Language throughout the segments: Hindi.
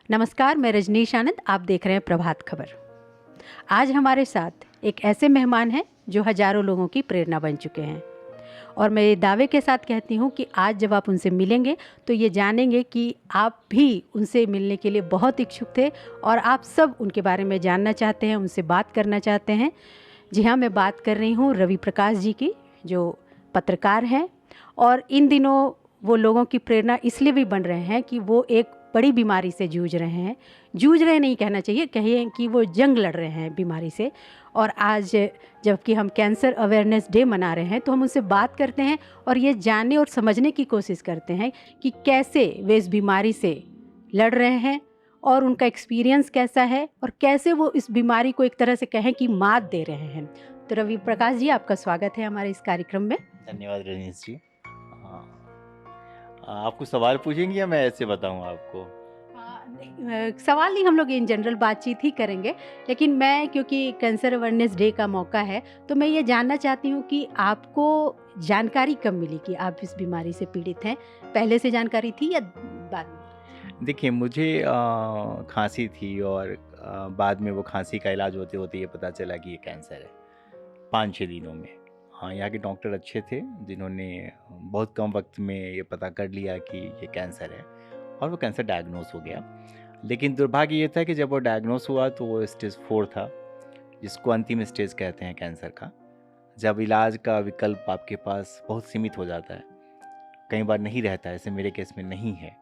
नमस्कार, मैं रजनीश आनंद। आप देख रहे हैं प्रभात खबर। आज हमारे साथ एक ऐसे मेहमान हैं जो हजारों लोगों की प्रेरणा बन चुके हैं और मैं ये दावे के साथ कहती हूँ कि आज जब आप उनसे मिलेंगे तो ये जानेंगे कि आप भी उनसे मिलने के लिए बहुत इच्छुक थे और आप सब उनके बारे में जानना चाहते हैं, उनसे बात करना चाहते हैं। जी हाँ, मैं बात कर रही हूँ रवि प्रकाश जी की, जो पत्रकार हैं और इन दिनों वो लोगों की प्रेरणा इसलिए भी बन रहे हैं कि वो एक बड़ी बीमारी से जूझ रहे हैं। जूझ रहे नहीं कहना चाहिए, कहिए कि वो जंग लड़ रहे हैं बीमारी से। और आज जबकि हम कैंसर अवेयरनेस डे मना रहे हैं तो हम उनसे बात करते हैं और ये जानने और समझने की कोशिश करते हैं कि कैसे वे इस बीमारी से लड़ रहे हैं और उनका एक्सपीरियंस कैसा है और कैसे वो इस बीमारी को एक तरह से कहें कि मात दे रहे हैं। तो रवि प्रकाश जी, आपका स्वागत है हमारे इस कार्यक्रम में। धन्यवाद रजनीश जी। आप कुछ सवाल पूछेंगे या मैं ऐसे बताऊं आपको? सवाल नहीं, हम लोग इन जनरल बातचीत ही करेंगे, लेकिन मैं क्योंकि कैंसर अवेयरनेस डे का मौका है तो मैं ये जानना चाहती हूँ कि आपको जानकारी कब मिली कि आप इस बीमारी से पीड़ित हैं? पहले से जानकारी थी या बाद में? देखिए, मुझे खांसी थी और बाद में वो खांसी का इलाज होते होते ये पता चला कि ये कैंसर है 5-6 दिनों में। हाँ, यहाँ के डॉक्टर अच्छे थे जिन्होंने बहुत कम वक्त में ये पता कर लिया कि ये कैंसर है और वो कैंसर डायग्नोस हो गया। लेकिन दुर्भाग्य ये था कि जब वो डायग्नोस हुआ तो वो स्टेज 4 था, जिसको अंतिम स्टेज कहते हैं कैंसर का। जब इलाज का विकल्प आपके पास बहुत सीमित हो जाता है, कई बार नहीं रहता है, जैसे मेरे केस में नहीं है,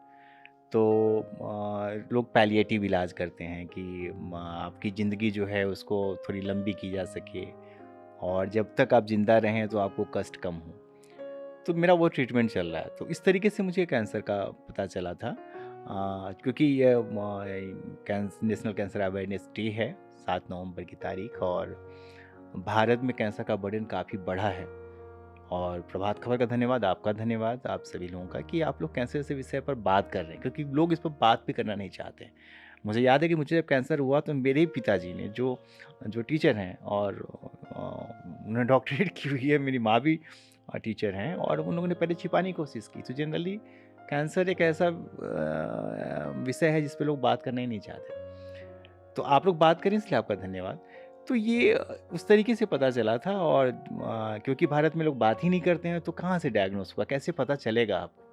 तो लोग पैलिएटिव इलाज करते हैं कि आपकी ज़िंदगी जो है उसको थोड़ी लंबी की जा सके और जब तक आप ज़िंदा रहें तो आपको कष्ट कम हो। तो मेरा वो ट्रीटमेंट चल रहा है। तो इस तरीके से मुझे कैंसर का पता चला था, क्योंकि ये नेशनल कैंसर अवेयरनेस डे है 7 नवंबर की तारीख, और भारत में कैंसर का बर्डन काफ़ी बढ़ा है। और प्रभात खबर का धन्यवाद, आपका धन्यवाद, आप सभी लोगों का कि आप लोग कैंसर से विषय पर बात कर रहे हैं, क्योंकि लोग इस पर बात भी करना नहीं चाहते हैं। मुझे याद है कि मुझे जब कैंसर हुआ तो मेरे ही पिताजी ने, जो जो टीचर हैं और उन्होंने डॉक्टरेट की हुई है, मेरी माँ भी टीचर हैं, और उन लोगों ने पहले छिपाने की कोशिश की। तो जनरली कैंसर एक ऐसा विषय है जिस पे लोग बात करना ही नहीं चाहते। तो आप लोग बात करें, इसलिए आपका धन्यवाद। तो ये उस तरीके से पता चला था, और क्योंकि भारत में लोग बात ही नहीं करते हैं तो कहाँ से डायग्नोस हुआ, कैसे पता चलेगा आपको?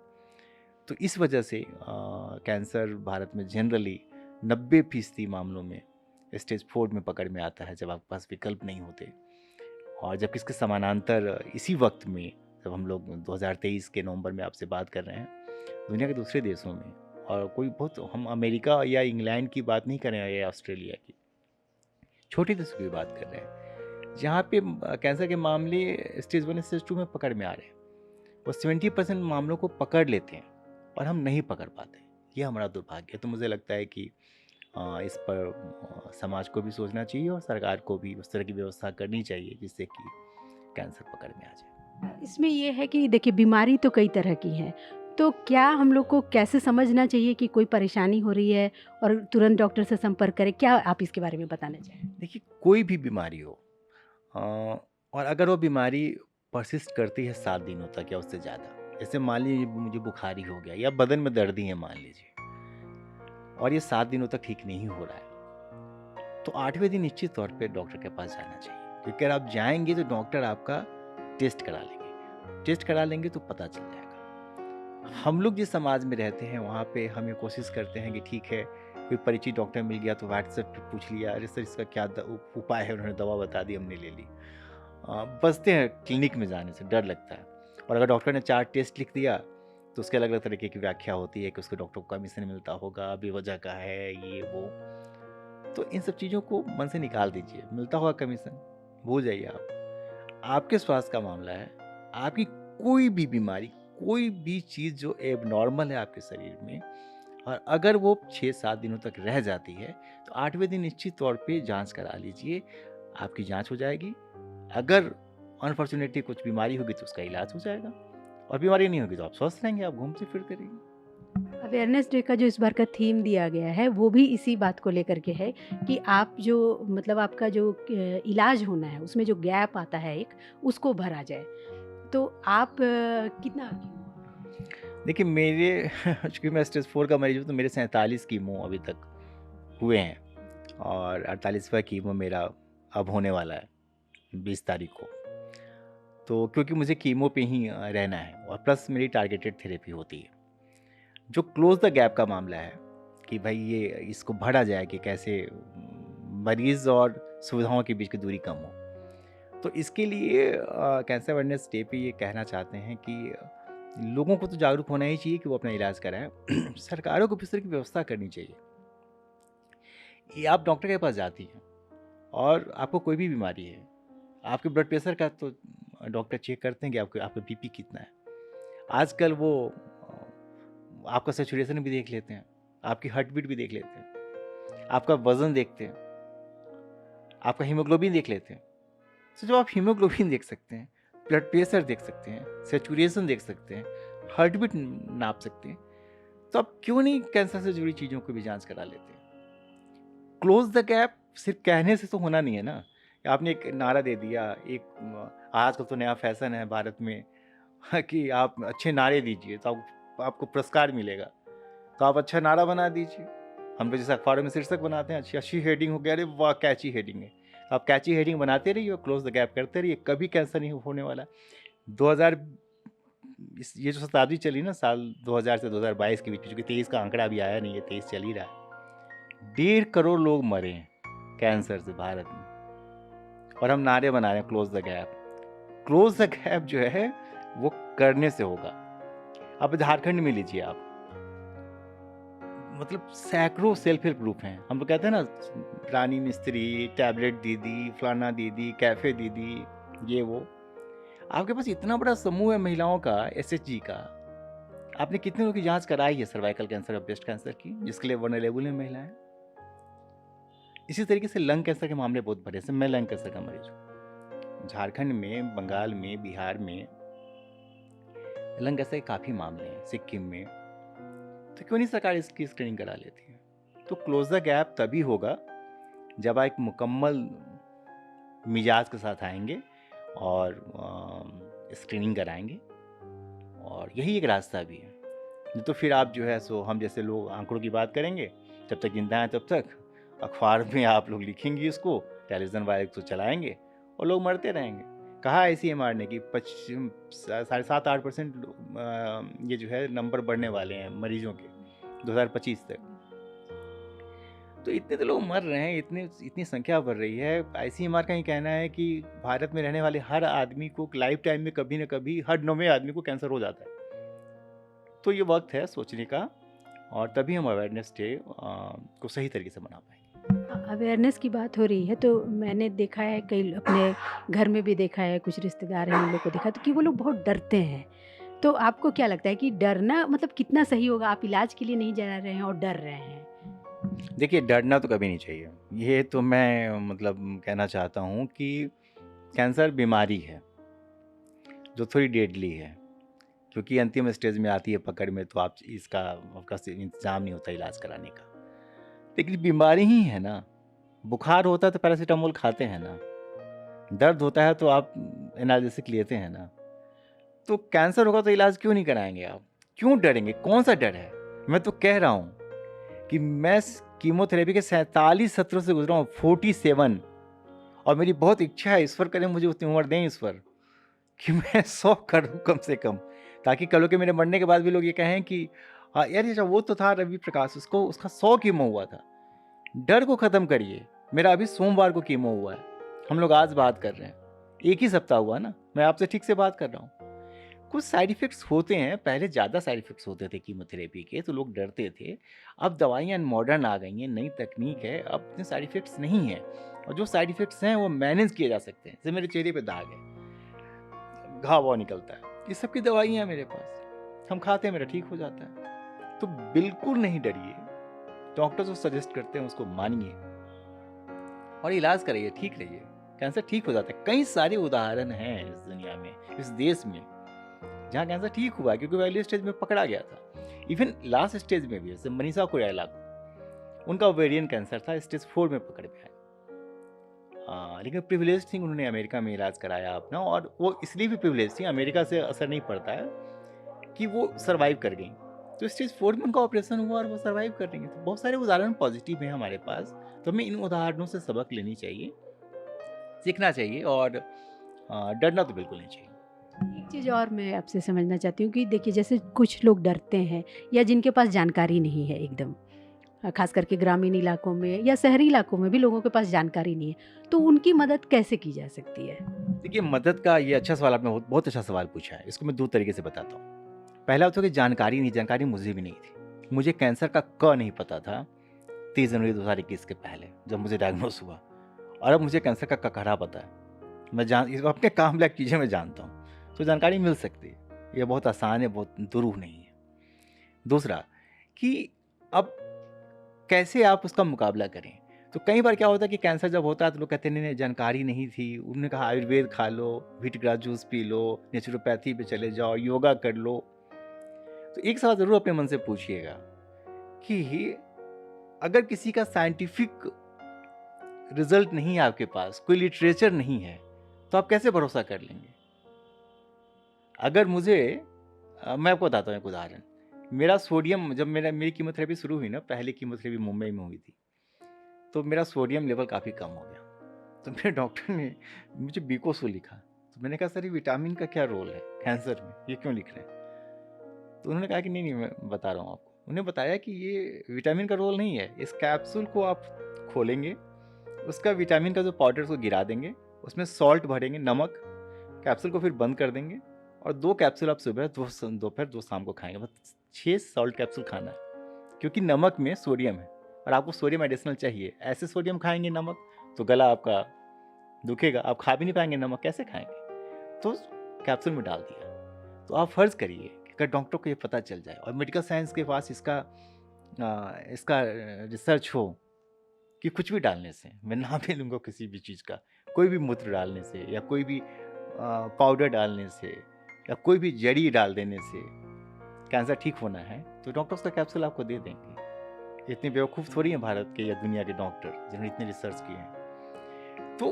तो इस वजह से कैंसर भारत में जनरली 90% मामलों में स्टेज 4 में पकड़ में आता है, जब आपके पास विकल्प नहीं होते। और जबकि इसके समानांतर इसी वक्त में, जब हम लोग 2023 के नवंबर में आपसे बात कर रहे हैं, दुनिया के दूसरे देशों में, और कोई बहुत, हम अमेरिका या इंग्लैंड की बात नहीं कर रहे हैं या ऑस्ट्रेलिया की, छोटे देशों की बात कर रहे हैं, जहाँ पे कैंसर के मामले स्टेज 1 स्टेज 2 में पकड़ में आ रहे हैं। वो 70% मामलों को पकड़ लेते हैं और हम नहीं पकड़ पाते। ये हमारा दुर्भाग्य है। तो मुझे लगता है कि इस पर समाज को भी सोचना चाहिए और सरकार को भी उस तरह की व्यवस्था करनी चाहिए जिससे कि कैंसर पकड़ में आ जाए। इसमें ये है कि देखिए, बीमारी तो कई तरह की है, तो क्या हम लोग को कैसे समझना चाहिए कि कोई परेशानी हो रही है और तुरंत डॉक्टर से संपर्क करें? क्या आप इसके बारे में बताना चाहें? देखिए, कोई भी बीमारी हो, अ, और अगर वो बीमारी परसिस्ट करती है 7 दिनों तक या उससे ज़्यादा, जैसे मान लीजिए मुझे बुखारी हो गया या बदन में दर्द ही है मान लीजिए, और ये 7 दिनों तक ठीक नहीं हो रहा है, तो 8वें दिन निश्चित तौर पे डॉक्टर के पास जाना चाहिए। क्योंकि अगर आप जाएंगे तो डॉक्टर आपका टेस्ट करा लेंगे, टेस्ट करा लेंगे तो पता चल जाएगा। हम लोग जिस समाज में रहते हैं वहाँ पे हम ये कोशिश करते हैं कि ठीक है, कोई परिचित डॉक्टर मिल गया तो व्हाट्सएप पे पूछ लिया, अरे सर इसका क्या उपाय है, उन्होंने दवा बता दी, हमने ले ली। बचते हैं क्लिनिक में जाने से, डर लगता है। और अगर डॉक्टर ने 4 टेस्ट लिख दिया तो उसके अलग अलग तरीके की व्याख्या होती है कि उसको डॉक्टर को कमीशन मिलता होगा, बेवजह का है, ये वो। तो इन सब चीज़ों को मन से निकाल दीजिए, मिलता होगा कमीशन, भूल जाइए आप। आपके स्वास्थ्य का मामला है, आपकी कोई भी बीमारी, कोई भी चीज़ जो एबनॉर्मल है आपके शरीर में, और अगर वो 6-7 दिनों तक रह जाती है तो 8वें दिन निश्चित तौर पे जांच करा लीजिए, आपकी जांच हो जाएगी। अगर अनफॉर्चुनेटली कुछ बीमारी होगी तो उसका इलाज हो जाएगा, और बीमारी नहीं होगी तो आप स्वस्थ रहेंगे, आप घूमते फिरते रहेंगे। अवेयरनेस डे का जो इस बार का थीम दिया गया है वो भी इसी बात को लेकर के है कि आप जो मतलब आपका जो इलाज होना है उसमें जो गैप आता है एक, उसको भरा जाए। तो आप कितना देखिए मेरे चूँकि मैं स्टेज 4 का मरीज़ हूँ, तो मेरे 47 कीमो अभी तक हुए हैं और 48वाँ कीमो मेरा अब होने वाला है 20 तारीख को। तो क्योंकि मुझे कीमो पे ही रहना है और प्लस मेरी टारगेटेड थेरेपी होती है। जो क्लोज़ द गैप का मामला है कि भाई ये इसको बढ़ा जाए कि कैसे मरीज़ और सुविधाओं के बीच की दूरी कम हो। तो इसके लिए कैंसर अवेयरनेस डे पे ये कहना चाहते हैं कि लोगों को तो जागरूक होना ही चाहिए कि वो अपना इलाज कराएं। सरकारों को भी इस तरह की व्यवस्था करनी चाहिए। ये आप डॉक्टर के पास जाती हैं और आपको कोई भी बीमारी है, आपके ब्लड प्रेशर का तो डॉक्टर चेक करते हैं कि आपका आपका बीपी कितना है। आजकल वो आपका सैचुरेशन भी देख लेते हैं, आपकी हार्ट बीट भी देख लेते हैं, आपका वजन देखते हैं, आपका हीमोग्लोबिन देख लेते हैं। तो जब आप हीमोग्लोबिन देख सकते हैं, ब्लड प्रेशर देख सकते हैं, सैचुरेशन देख सकते हैं, हार्ट बीट नाप सकते हैं, तो आप क्यों नहीं कैंसर से जुड़ी चीज़ों की भी जांच करा लेते हैं? क्लोज द गैप सिर्फ कहने से तो होना नहीं है ना। आपने एक नारा दे दिया, आजकल तो नया फैशन है भारत में कि आप अच्छे नारे दीजिए तो आपको पुरस्कार मिलेगा। तो आप अच्छा नारा बना दीजिए। हम तो जैसे अखबारों में शीर्षक बनाते हैं, अच्छी अच्छी हेडिंग हो गया, अरे वाह कैची हेडिंग है। आप कैची हेडिंग बनाते रहिए और क्लोज द गैप करते रहिए, कभी कैंसर नहीं होने वाला। 2000 ये जो शताब्दी चली ना, साल 2000 से 2022 के बीच, क्योंकि 23 का आंकड़ा अभी आया नहीं है, 23 चल ही रहा है। 1.5 करोड़ लोग मरे हैं कैंसर से भारत में, और हम नारे बना रहे हैं close the gap. Close the gap जो है वो करने से होगा। अब झारखंड में लीजिए आप, मतलब सैकड़ों सेल्फ हेल्प ग्रुप हैं। हम लोग कहते हैं ना, रानी मिस्त्री, टैबलेट दीदी, फलाना दीदी, कैफे दीदी, ये वो। आपके पास इतना बड़ा समूह है महिलाओं का, एसएचजी का। आपने कितने लोगों की जांच कराई है सर्वाइकल कैंसर और ब्रेस्ट कैंसर की, जिसके लिए वनरेबल है महिलाएं। इसी तरीके से लंग कैंसर के मामले बहुत बड़े हैं। मैं लंग कैंसर का मरीज हूँ। झारखंड में, बंगाल में, बिहार में लंग कैंसर के काफ़ी मामले हैं, सिक्किम में। तो क्यों नहीं सरकार इसकी स्क्रीनिंग करा लेती है? तो क्लोज द गैप तभी होगा जब आप एक मुकम्मल मिजाज के साथ आएंगे और स्क्रीनिंग कराएंगे, और यही एक रास्ता भी है। नहीं तो फिर आप जो है सो हम जैसे लोग आंकड़ों की बात करेंगे, जब तक जिंदा हैं तब तक अखबार में आप लोग लिखेंगे इसको, टेलीविज़न वाले तो चलाएंगे और लोग मरते रहेंगे। कहा ICMR ने कि 7.5-8% ये जो है नंबर बढ़ने वाले हैं मरीजों के 2025 तक। तो इतने तो लोग मर रहे हैं, इतनी संख्या बढ़ रही है। ICMR का ही कहना है कि भारत में रहने वाले हर आदमी को लाइफ टाइम में कभी न कभी, हर 9वें आदमी को कैंसर हो जाता है। तो ये वक्त है सोचने का, और तभी हम अवेयरनेस डे को सही तरीके से मना पाएंगे। अवेयरनेस की बात हो रही है तो मैंने देखा है, कई अपने घर में भी देखा है, कुछ रिश्तेदार हैं उन लोग को देखा तो कि वो लोग बहुत डरते हैं। तो आपको क्या लगता है कि डरना मतलब कितना सही होगा? आप इलाज के लिए नहीं जा रहे हैं और डर रहे हैं। देखिए, डरना तो कभी नहीं चाहिए। ये तो मैं मतलब कहना चाहता हूँ कि कैंसर बीमारी है जो थोड़ी डेडली है, क्योंकि अंतिम स्टेज में आती है पकड़ में, तो आपका इंतजाम नहीं होता इलाज कराने का। लेकिन बीमारी ही है ना। बुखार होता है तो पैरासीटामोल खाते हैं ना, दर्द होता है तो आप एनालिसिक लेते हैं ना। तो कैंसर होगा तो इलाज क्यों नहीं कराएंगे आप? क्यों डरेंगे? कौन सा डर है? मैं तो कह रहा हूँ कि मैं कीमोथेरेपी के 47 सत्रों से गुजरा हूँ, 47, और मेरी बहुत इच्छा है, ईश्वर करे मुझे उतनी उम्र दें ईश्वर, कि मैं 100 करूँ कम से कम, ताकि कल के मेरे मरने के बाद भी लोग ये कहें कि हाँ यार, ये वो तो था रवि प्रकाश, उसका 100 कीमो हुआ था। डर को ख़त्म करिए। मेरा अभी सोमवार को कीमो हुआ है, हम लोग आज बात कर रहे हैं, एक ही सप्ताह हुआ ना, मैं आपसे ठीक से बात कर रहा हूँ। कुछ साइड इफ़ेक्ट्स होते हैं, पहले ज़्यादा साइड इफ़ेक्ट्स होते थे कीमोथेरेपी के, तो लोग डरते थे। अब दवाइयाँ मॉडर्न आ गई हैं, नई तकनीक है, अब इतने साइड इफ़ेक्ट्स नहीं हैं, और जो साइड इफ़ेक्ट्स हैं वो मैनेज किए जा सकते हैं। जैसे मेरे चेहरे पे दाग है, घाव वाव निकलता है, ये सब की दवाइयाँ हैं मेरे पास, हम खाते हैं, मेरा ठीक हो जाता है। तो बिल्कुल नहीं डरिए, डॉक्टर जो सजेस्ट करते हैं उसको मानिए और इलाज कराइए, ठीक रहिए, कैंसर ठीक हो जाता है। कई सारे उदाहरण हैं इस दुनिया में, इस देश में, जहाँ कैंसर ठीक हुआ क्योंकि अर्ली स्टेज में पकड़ा गया था। इवन लास्ट स्टेज में भी, जैसे मनीषा कोइराला को, उनका ओवेरियन कैंसर था, स्टेज 4 में पकड़ में आया। लेकिन प्रिविलेज थी, उन्होंने अमेरिका में इलाज कराया अपना, और वो इसलिए भी प्रिविलेज थी, अमेरिका से असर नहीं पड़ता है, कि वो सर्वाइव कर गई। तो स्टेज 4 में उनका ऑपरेशन हुआ और वो सर्वाइव कर रही हैं। तो बहुत सारे उदाहरण पॉजिटिव हैं हमारे पास, तो हमें इन उदाहरणों से सबक लेनी चाहिए, सीखना चाहिए और डरना तो बिल्कुल नहीं चाहिए। एक चीज़ और मैं आपसे समझना चाहती हूँ कि देखिए जैसे कुछ लोग डरते हैं या जिनके पास जानकारी नहीं है एकदम, खास करके ग्रामीण इलाकों में या शहरी इलाकों में भी लोगों के पास जानकारी नहीं है, तो उनकी मदद कैसे की जा सकती है? देखिए, मदद का ये अच्छा सवाल आपने बहुत बहुत अच्छा सवाल पूछा है। इसको मैं 2 तरीके से बताता हूँ। पहला तो कि जानकारी मुझे भी नहीं थी। मुझे कैंसर का क नहीं पता था 30 जनवरी 2021 के पहले, जब मुझे डायग्नोस हुआ, और अब मुझे कैंसर का ककहरा पता है। मैं अपने काम लायक चीज़ें मैं जानता हूँ, तो जानकारी मिल सकती है। ये बहुत आसान है, बहुत दुरूह नहीं है। दूसरा कि अब कैसे आप उसका मुकाबला करें? तो कई बार क्या होता है कि कैंसर जब होता है तो लोग कहते हैं नहीं जानकारी नहीं थी। उन्होंने कहा आयुर्वेद खा लो, wheatgrass juice P low, naturopathy पे चले जाओ, योगा कर लो। तो एक सवाल ज़रूर अपने मन से पूछिएगा कि अगर किसी का साइंटिफिक रिजल्ट नहीं है आपके पास, कोई लिटरेचर नहीं है, तो आप कैसे भरोसा कर लेंगे? अगर मैं आपको बताता हूँ एक उदाहरण। मेरा सोडियम जब मेरी कीमोथेरेपी शुरू हुई ना, पहली कीमोथेरेपी मुंबई में हुई थी, तो मेरा सोडियम लेवल काफ़ी कम हो गया। तो मेरे डॉक्टर ने मुझे बिकोसो लिखा। तो मैंने कहा सर ये विटामिन का क्या रोल है कैंसर में, ये क्यों लिख रहे हैं? तो उन्होंने कहा कि नहीं मैं बता रहा हूँ आपको। उन्होंने बताया कि ये विटामिन का रोल नहीं है, इस कैप्सूल को आप खोलेंगे, उसका विटामिन का जो पाउडर उसको गिरा देंगे, उसमें सॉल्ट भरेंगे, नमक, कैप्सूल को फिर बंद कर देंगे और 2 कैप्सूल आप सुबह, 2 दोपहर, 2 शाम को खाएंगे। बस 6 सॉल्ट कैप्सूल खाना है, क्योंकि नमक में सोडियम है और आपको सोडियम एडिशनल चाहिए। ऐसे सोडियम खाएंगे नमक तो गला आपका दुखेगा, आप खा भी नहीं पाएंगे नमक, कैसे खाएंगे? तो कैप्सूल में डाल दिया। तो आप फर्ज करिए कि अगर डॉक्टर को ये पता चल जाए और मेडिकल साइंस के पास इसका रिसर्च हो कि कुछ भी डालने से, मैं नाम ले लूँगा किसी भी चीज़ का, कोई भी मूत्र डालने से या कोई भी पाउडर डालने से या कोई भी जड़ी डाल देने से कैंसर ठीक होना है, तो डॉक्टर उसका कैप्सूल आपको दे देंगे। इतने बेवकूफ़ थोड़ी हैं भारत के या दुनिया के डॉक्टर जिन्होंने इतने रिसर्च किए हैं। तो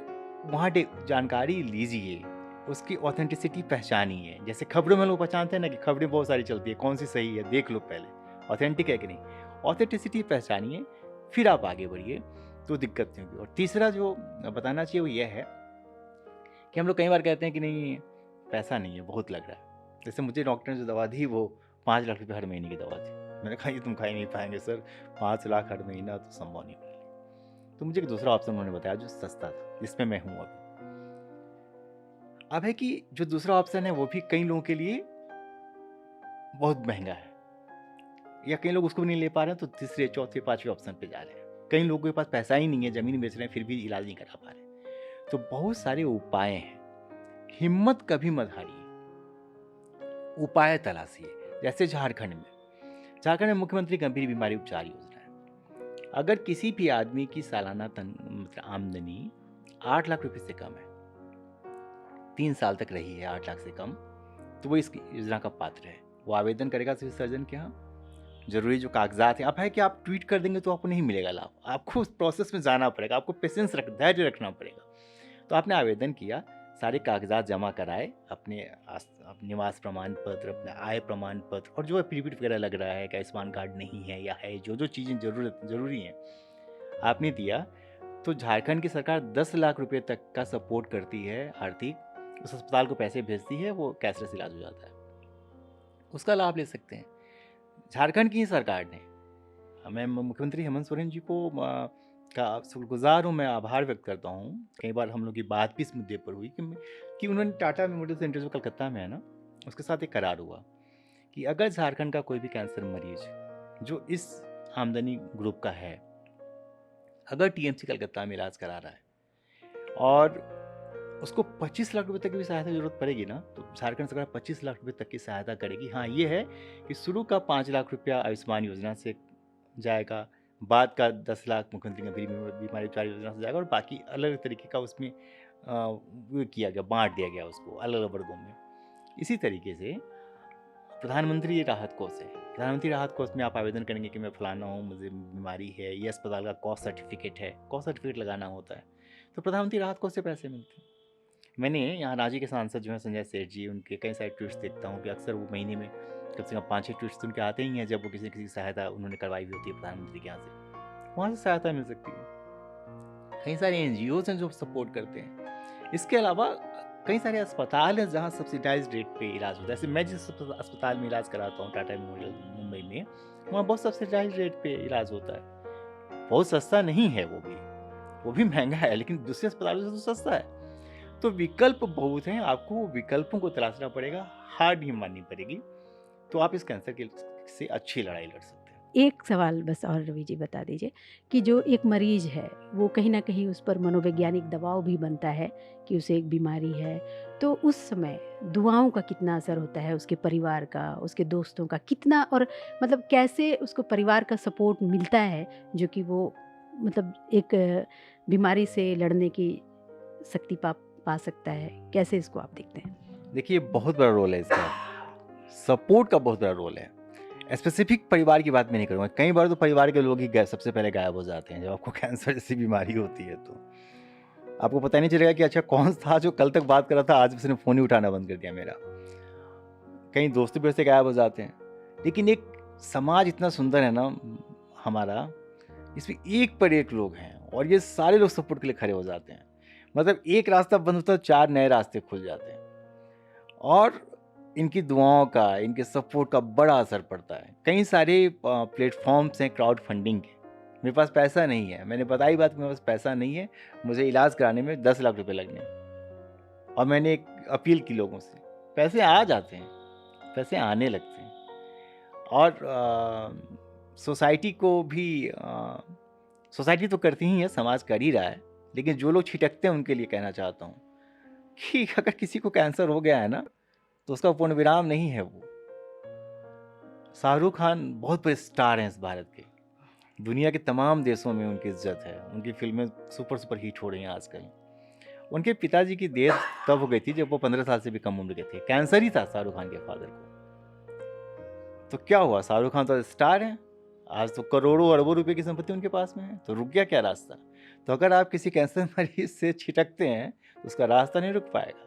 वहाँ जानकारी लीजिए, उसकी ऑथेंटिसिटी पहचानिए। जैसे खबरों में लोग पहचानते हैं ना कि खबरें बहुत सारी चलती है, कौन सी सही है देख लो पहले, ऑथेंटिक है कि नहीं। ऑथेंटिसिटी पहचानिए, फिर आप आगे बढ़िए, तो दिक्कत नहीं होगी। और तीसरा जो बताना चाहिए वो ये है कि हम लोग कई बार कहते हैं कि नहीं पैसा नहीं है, बहुत लग रहा है। जैसे मुझे डॉक्टर ने जो दवा दी वो 5 लाख रुपये हर महीने की दवा थी। मैंने कहा ये तुम खा ही नहीं पाएंगे सर, 5 लाख हर महीना तो संभव नहीं मेरे लिए। तो मुझे एक दूसरा ऑप्शन उन्होंने बताया जो सस्ता था, जिसमें मैं हूँ अभी। अब है कि जो दूसरा ऑप्शन है वो भी कई लोगों के लिए बहुत महंगा है, या कई लोग उसको भी नहीं ले पा रहे हैं, तो तीसरे, चौथे, 5वें ऑप्शन पे जा रहे हैं। कई लोगों के पास पैसा ही नहीं है, ज़मीन बेच रहे हैं, फिर भी इलाज नहीं करा पा रहे। तो बहुत सारे उपाय हैं, हिम्मत कभी मत हारिए, उपाय तलाशिए। जैसे झारखंड में मुख्यमंत्री गंभीर बीमारी उपचार योजना है। अगर किसी भी आदमी की सालाना मतलब आमदनी 8 लाख रुपए से कम है, 3 साल तक रही है 8 लाख से कम, तो वो इस योजना का पात्र है। वो आवेदन करेगा सिविल सर्जन के यहाँ। जरूरी जो कागजात हैं, अब है कि आप ट्वीट कर देंगे तो आपको नहीं मिलेगा लाभ, आपको उस प्रोसेस में जाना पड़ेगा, आपको पेशेंस धैर्य रखना पड़ेगा। तो आपने आवेदन किया, सारे कागजात जमा कराए, अपने निवास प्रमाण पत्र, अपना आय प्रमाण पत्र, और जो एफिडेविट वगैरह लग रहा है कि आयुष्मान कार्ड नहीं है या है, जो चीज़ें जरूरी हैं आपने दिया, तो झारखंड की सरकार 10 लाख रुपए तक का सपोर्ट करती है आर्थिक। उस अस्पताल को पैसे भेजती है, वो कैशलेस इलाज हो जाता है, उसका लाभ ले सकते हैं। झारखंड की सरकार ने, मैं मुख्यमंत्री हेमंत सोरेन जी को का शुक्रगुजार हूँ, मैं आभार व्यक्त करता हूँ। कई बार हम लोग की बात भी इस मुद्दे पर हुई कि उन्होंने टाटा मेमोरियल सेंटर जो कलकत्ता में है ना, उसके साथ एक करार हुआ कि अगर झारखंड का कोई भी कैंसर मरीज जो इस आमदनी ग्रुप का है, अगर टीएमसी कलकत्ता में इलाज करा रहा है और उसको 25 लाख रुपए तक की भी सहायता जरूरत पड़ेगी ना, तो झारखंड सरकार 25 लाख रुपए तक की सहायता करेगी। हाँ, ये है कि शुरू का 5 लाख रुपया आयुष्मान योजना से जाएगा, बाद का 10 लाख मुख्यमंत्री गंभीर बीमारी उपचार योजना से जाएगा, और बाकी अलग तरीके का उसमें वो किया गया, बांट दिया गया उसको अलग अलग वर्गों में। इसी तरीके से प्रधानमंत्री राहत कोष में आप आवेदन करेंगे कि मैं फलाना हूँ, मुझे बीमारी है, ये अस्पताल का कॉस्ट सर्टिफिकेट है, कॉस्ट सर्टिफिकेट लगाना होता है, तो प्रधानमंत्री राहत कोष से पैसे मिलते हैं। मैंने यहाँ रांची के सांसद जो हैं संजय सेठ जी, उनके कई सारे ट्वीट्स देखता हूँ कि अक्सर वो महीने में कम से कम 5-6 ट्वीट्स तो उनके आते ही हैं जब वो किसी किसी सहायता उन्होंने करवाई हुई होती है प्रधानमंत्री के यहाँ से, वहाँ से सहायता मिल सकती है। कई सारे NGOs हैं जो सपोर्ट करते हैं। इसके अलावा कई सारे अस्पताल हैं जहाँ सब्सिडाइज रेट पे इलाज होता है। जैसे मैं जिस अस्पताल में इलाज कराता हूँ टाटा मेमोरियल मुंबई में, वहाँ बहुत सब्सिडाइज रेट पे इलाज होता है। बहुत सस्ता नहीं है वो भी महंगा है, लेकिन दूसरे अस्पतालों से तो सस्ता है। तो विकल्प बहुत हैं, आपको विकल्पों को तलाशना पड़ेगा, हार नहीं माननी पड़ेगी, तो आप इस कैंसर के से अच्छी लड़ाई लड़ सकते हैं। एक सवाल बस और रवि जी बता दीजिए कि जो एक मरीज है वो कहीं ना कहीं उस पर मनोवैज्ञानिक दबाव भी बनता है कि उसे एक बीमारी है, तो उस समय दुआओं का कितना असर होता है, उसके परिवार का, उसके दोस्तों का कितना, और मतलब कैसे उसको परिवार का सपोर्ट मिलता है जो कि वो मतलब एक बीमारी से लड़ने की शक्ति पा सकता है, कैसे इसको आप देखते हैं? देखिए, बहुत बड़ा रोल है इसका, सपोर्ट का बहुत बड़ा रोल है। स्पेसिफिक परिवार की बात मैं नहीं करूँगा, कई बार तो परिवार के लोग ही सबसे पहले गायब हो जाते हैं जब आपको कैंसर जैसी बीमारी होती है। तो आपको पता नहीं चलेगा कि अच्छा कौन था जो कल तक बात कर रहा था, आज उसने फ़ोन ही उठाना बंद कर दिया मेरा। कई दोस्त भी ऐसे गायब हो जाते हैं। लेकिन एक समाज इतना सुंदर है ना हमारा, इसमें एक पर एक लोग हैं और ये सारे लोग सपोर्ट के लिए खड़े हो जाते हैं। मतलब एक रास्ता बंद होता है, 4 नए रास्ते खुल जाते हैं और इनकी दुआओं का, इनके सपोर्ट का बड़ा असर पड़ता है। कई सारे प्लेटफॉर्म्स हैं क्राउड फंडिंग के। मेरे पास पैसा नहीं है, मैंने बताई बात कि मेरे पास पैसा नहीं है, मुझे इलाज कराने में 10 लाख रुपए लगने हैं। और मैंने एक अपील की लोगों से, पैसे आ जाते हैं, पैसे आने लगते हैं। और सोसाइटी को भी सोसाइटी तो करती ही है, समाज कर ही रहा है, लेकिन जो लोग छिटकते हैं उनके लिए कहना चाहता हूँ कि अगर किसी को कैंसर हो गया है ना, तो उसका पूर्ण विराम नहीं है वो। शाहरुख खान बहुत बड़े स्टार हैं इस भारत के, दुनिया के तमाम देशों में उनकी इज्जत है, उनकी फिल्में सुपर हिट हो रही हैं आजकल। उनके पिताजी की देर तब हो गई थी जब वो 15 साल से भी कम उम्र के थे, कैंसर ही था शाहरुख खान के फादर को। तो क्या हुआ, शाहरुख खान तो स्टार हैं, आज तो करोड़ों अरबों रुपए की संपत्ति उनके पास में है, तो रुक गया क्या रास्ता? तो अगर आप किसी कैंसर मरीज से छिटकते हैं तो उसका रास्ता नहीं रुक पाएगा।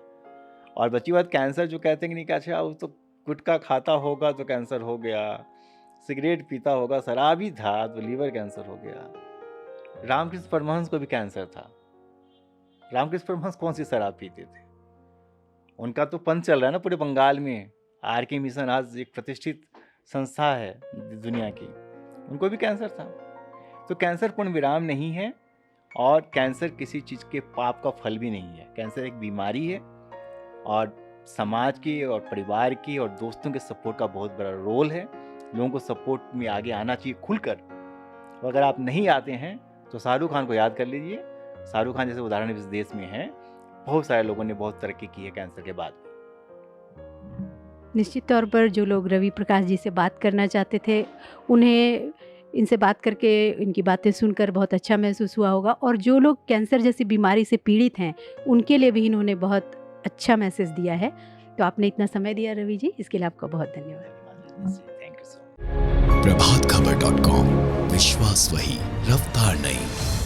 और बची बात कैंसर जो कहते हैं कि नहीं कि अच्छा वो तो गुटखा खाता होगा तो कैंसर हो गया, सिगरेट पीता होगा, शराबी था तो लीवर कैंसर हो गया। रामकृष्ण परमहंस को भी कैंसर था। रामकृष्ण परमहंस कौन सी शराब पीते थे? उनका तो पंथ चल रहा है ना पूरे बंगाल में। RK मिशन आज एक प्रतिष्ठित संस्था है दुनिया की, उनको भी कैंसर था। तो कैंसर पूर्ण विराम नहीं है और कैंसर किसी चीज़ के पाप का फल भी नहीं है। कैंसर एक बीमारी है और समाज की और परिवार की और दोस्तों के सपोर्ट का बहुत बड़ा रोल है। लोगों को सपोर्ट में आगे आना चाहिए खुलकर। और अगर आप नहीं आते हैं तो शाहरुख खान को याद कर लीजिए। शाहरुख खान जैसे उदाहरण इस देश में हैं, बहुत सारे लोगों ने बहुत तरक्की की है कैंसर के बाद। निश्चित तौर पर जो लोग रवि प्रकाश जी से बात करना चाहते थे, उन्हें इनसे बात करके इनकी बातें सुनकर बहुत अच्छा महसूस हुआ होगा। और जो लोग कैंसर जैसी बीमारी से पीड़ित हैं, उनके लिए भी इन्होंने बहुत अच्छा मैसेज दिया है। तो आपने इतना समय दिया रवि जी, इसके लिए आपका बहुत धन्यवाद। Thank you so much. प्रभातखबर.com, विश्वास वही, रफ्तार नहीं।